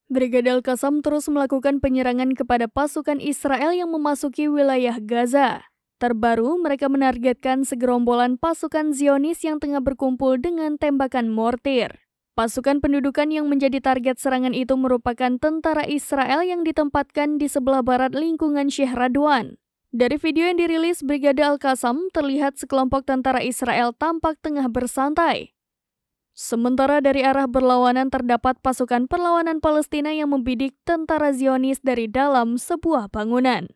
Brigade Al-Qassam terus melakukan penyerangan kepada pasukan Israel yang memasuki wilayah Gaza. Terbaru, mereka menargetkan segerombolan pasukan Zionis yang tengah berkumpul dengan tembakan mortir. Pasukan pendudukan yang menjadi target serangan itu merupakan tentara Israel yang ditempatkan di sebelah barat lingkungan Sheikh Radwan. Dari video yang dirilis Brigade Al-Qassam, terlihat sekelompok tentara Israel tampak tengah bersantai. Sementara dari arah berlawanan terdapat pasukan perlawanan Palestina yang membidik tentara Zionis dari dalam sebuah bangunan.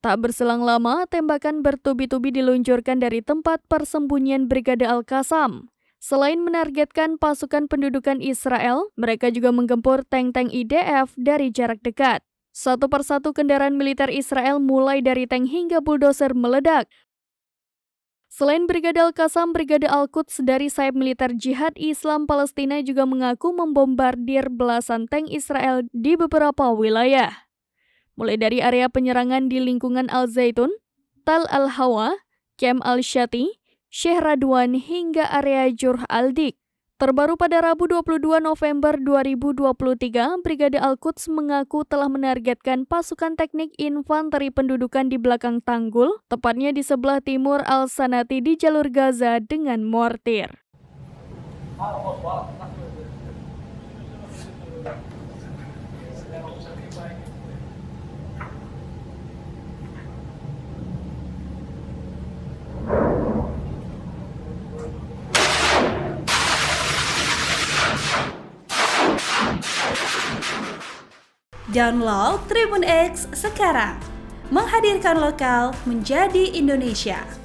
Tak berselang lama, tembakan bertubi-tubi diluncurkan dari tempat persembunyian Brigade Al-Qassam. Selain menargetkan pasukan pendudukan Israel, mereka juga menggempur tank-tank IDF dari jarak dekat. Satu persatu kendaraan militer Israel mulai dari tank hingga bulldozer meledak. Selain Brigade Al-Qassam, Brigade Al-Quds dari sayap militer Jihad Islam Palestina juga mengaku membombardir belasan tank Israel di beberapa wilayah. Mulai dari area penyerangan di lingkungan Al-Zaitun, Tal Al-Hawa, Kem Al-Shati, Sheikh Radwan hingga area Jurh Al-Dik. Terbaru pada Rabu 22 November 2023, Brigade Al-Quds mengaku telah menargetkan pasukan teknik infanteri pendudukan di belakang tanggul, tepatnya di sebelah timur Al-Sanati di jalur Gaza dengan mortir. Download Tribun X sekarang, menghadirkan lokal menjadi Indonesia.